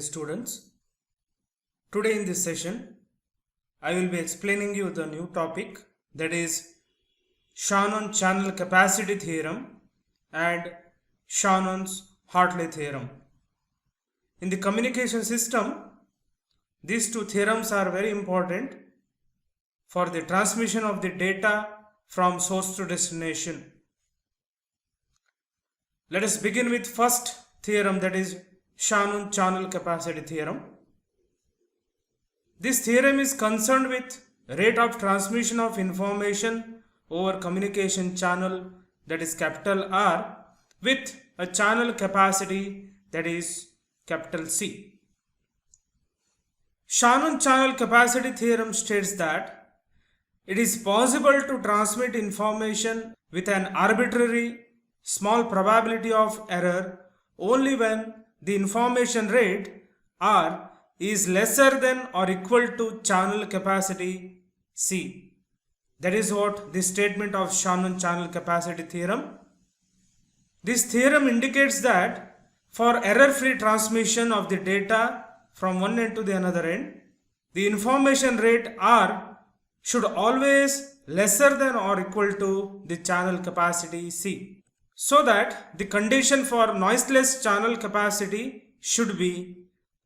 Dear students, today in this session, I will be explaining you the new topic, that is Shannon channel capacity theorem and Shannon's Hartley theorem. In the communication system, these two theorems are very important for the transmission of the data from source to destination. Let us begin with first theorem, that is Shannon channel capacity theorem. This theorem is concerned with rate of transmission of information over communication channel, that is capital R, with a channel capacity, that is capital C. Shannon channel capacity theorem states that it is possible to transmit information with an arbitrary small probability of error only when the information rate R is lesser than or equal to channel capacity C. That is what the statement of Shannon channel capacity theorem. This theorem indicates that for error-free transmission of the data from one end to the another end, the information rate R should always lesser than or equal to the channel capacity C. So that the condition for noiseless channel capacity should be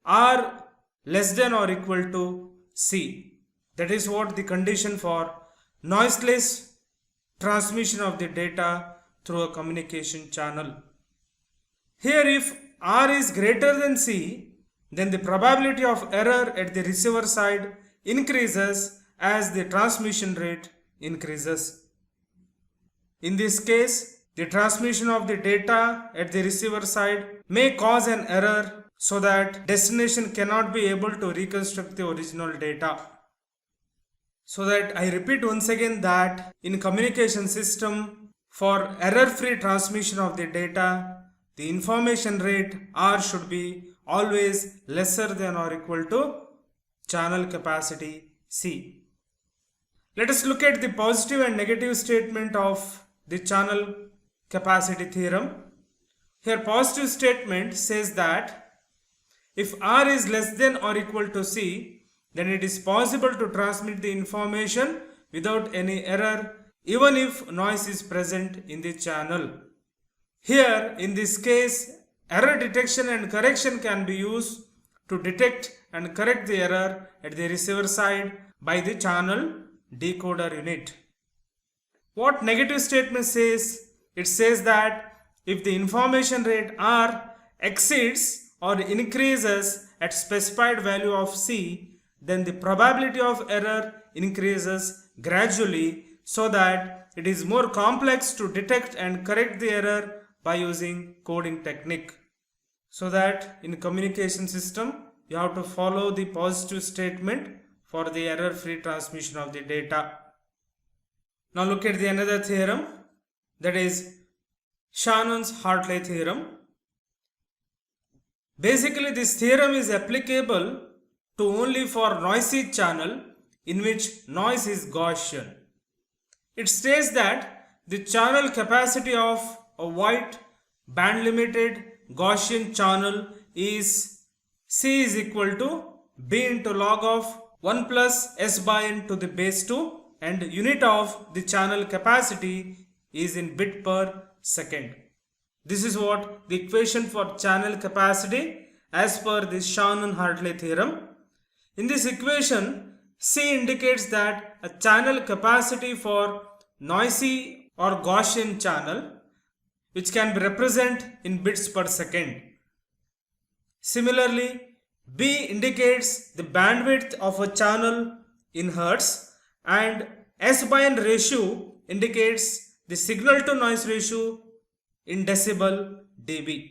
R less than or equal to C. That is what the condition for noiseless transmission of the data through a communication channel. Here, if R is greater than C, then the probability of error at the receiver side increases as the transmission rate increases. In this case, the transmission of the data at the receiver side may cause an error so that destination cannot be able to reconstruct the original data. So that I repeat once again that in communication system, for error-free transmission of the data, the information rate R should be always lesser than or equal to channel capacity C. Let us look at the positive and negative statement of the channel capacity theorem. Here, positive statement says that if R is less than or equal to C, then it is possible to transmit the information without any error, even if noise is present in the channel. Here, in this case, error detection and correction can be used to detect and correct the error at the receiver side by the channel decoder unit. What negative statement says? It says that if the information rate R exceeds or increases at specified value of C, then the probability of error increases gradually so that it is more complex to detect and correct the error by using coding technique. So that in communication system, you have to follow the positive statement for the error-free transmission of the data. Now look at the another theorem, that is Shannon's Hartley theorem. Basically, this theorem is applicable to only for noisy channel in which noise is Gaussian. It states that the channel capacity of a wide band limited Gaussian channel is C is equal to B into log of 1 plus S by n to the base 2, and unit of the channel capacity is in bit per second. This is what the equation for channel capacity as per the Shannon-Hartley theorem. In this equation, C indicates that a channel capacity for noisy or Gaussian channel, which can be represented in bits per second. Similarly, B indicates the bandwidth of a channel in hertz, and S by n ratio indicates the signal to noise ratio in decibel dB.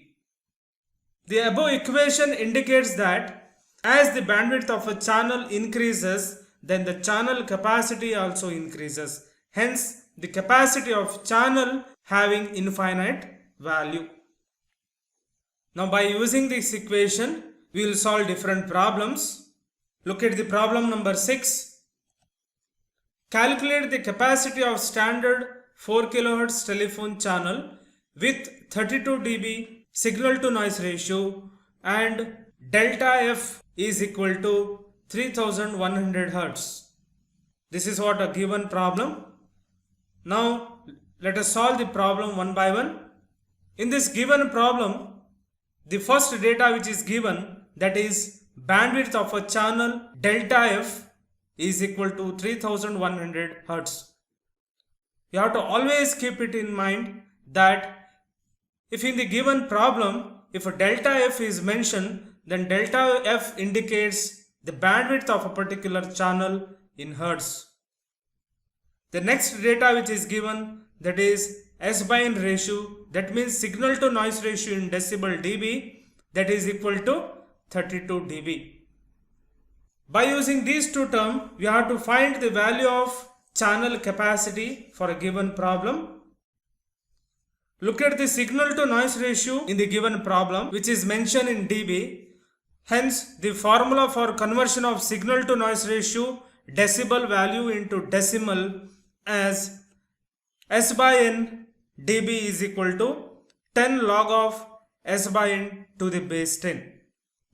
The above equation indicates that as the bandwidth of a channel increases, then the channel capacity also increases. Hence, the capacity of channel having infinite value. Now, by using this equation, we will solve different problems. Look at the problem number 6. Calculate the capacity of standard 4 kHz telephone channel with 32 dB signal to noise ratio and delta f is equal to 3100 Hertz. This is what a given problem. Now let us solve the problem one by one. In this given problem, the first data which is given, that is bandwidth of a channel delta f is equal to 3100 Hertz. You have to always keep it in mind that if in the given problem, if a delta f is mentioned, then delta f indicates the bandwidth of a particular channel in Hertz. The next data which is given, that is S/N ratio, that means signal to noise ratio in decibel dB, that is equal to 32 dB. By using these two terms, we have to find the value of channel capacity for a given problem. Look at the signal to noise ratio in the given problem, which is mentioned in dB. Hence, the formula for conversion of signal to noise ratio decibel value into decimal as S/N dB is equal to 10 log of S/N to the base 10.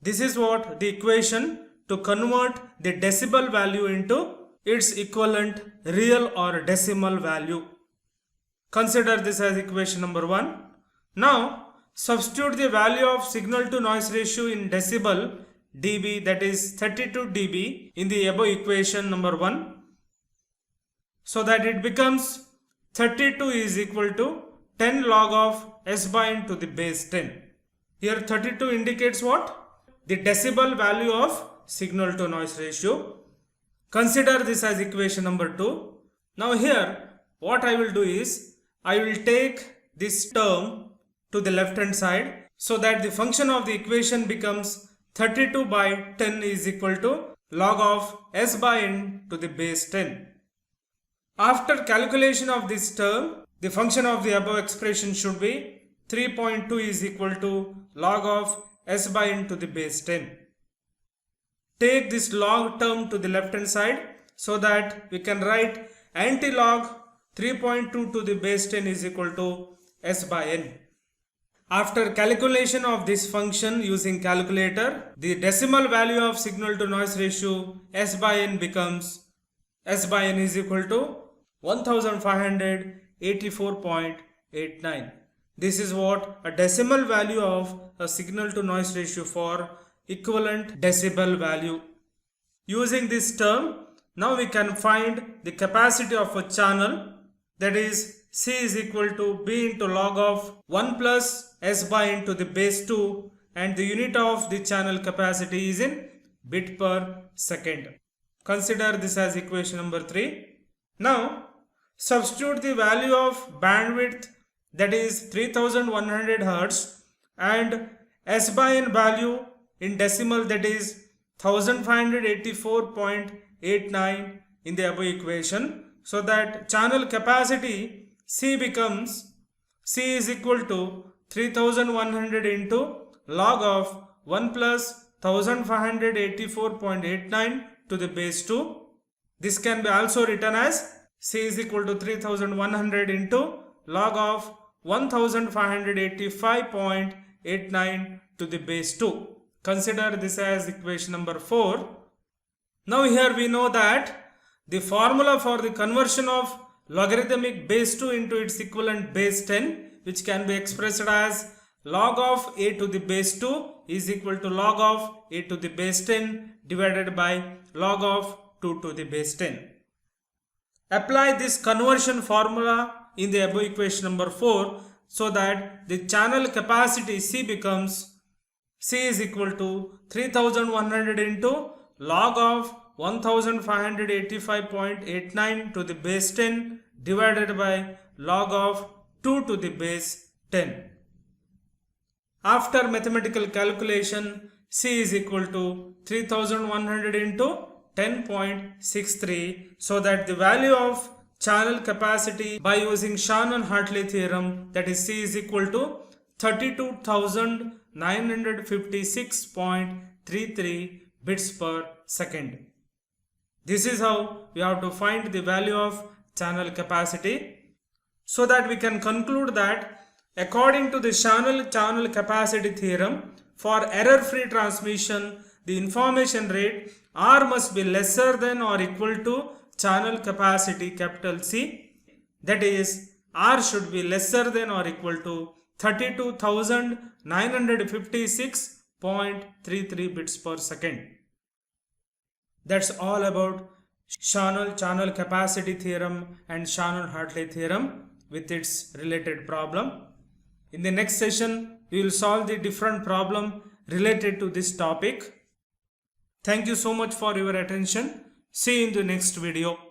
This is what the equation to convert the decibel value into its equivalent real or decimal value. Consider this as equation number 1. Now substitute the value of signal to noise ratio in decibel dB, that is 32 dB, in the above equation number 1, so that it becomes 32 is equal to 10 log of S/N to the base 10. Here 32 indicates what? The decibel value of signal to noise ratio. Consider this as equation number 2. Now here what I will do is, I will take this term to the left hand side, so that the function of the equation becomes 32 by 10 is equal to log of S/N to the base 10. After calculation of this term, the function of the above expression should be 3.2 is equal to log of S/N to the base 10. Take this log term to the left hand side, so that we can write anti-log 3.2 to the base 10 is equal to S/N. After calculation of this function using calculator, the decimal value of signal to noise ratio S/N becomes S/N is equal to 1584.89. This is what a decimal value of a signal to noise ratio for equivalent decibel value. Using this term, now we can find the capacity of a channel, that is C is equal to B into log of 1 plus S/N to the base 2, and the unit of the channel capacity is in bit per second. Consider this as equation number 3. Now substitute the value of bandwidth, that is 3100 Hertz, and S/N value in decimal, that is 1584.89 in the above equation, so that channel capacity C becomes C is equal to 3100 into log of 1 plus 1584.89 to the base 2. This can be also written as C is equal to 3100 into log of 1585.89 to the base 2. Consider this as equation number 4. Now here we know that the formula for the conversion of logarithmic base 2 into its equivalent base 10, which can be expressed as log of a to the base 2 is equal to log of a to the base 10 divided by log of 2 to the base 10. Apply this conversion formula in the above equation number 4, so that the channel capacity C becomes C is equal to 3100 into log of 1585.89 to the base 10 divided by log of 2 to the base 10. After mathematical calculation, C is equal to 3100 into 10.63, so that the value of channel capacity by using Shannon-Hartley theorem, that is C is equal to 32,956.33 bits per second. This is how we have to find the value of channel capacity, so that we can conclude that according to the Shannon channel capacity theorem, For error-free transmission, the information rate R must be lesser than or equal to channel capacity capital C. That is, R should be lesser than or equal to 32,956.33 bits per second. That's all about Shannon channel capacity theorem and Shannon-Hartley theorem with its related problem. In the next session, we will solve the different problem related to this topic. Thank you so much for your attention. See you in the next video.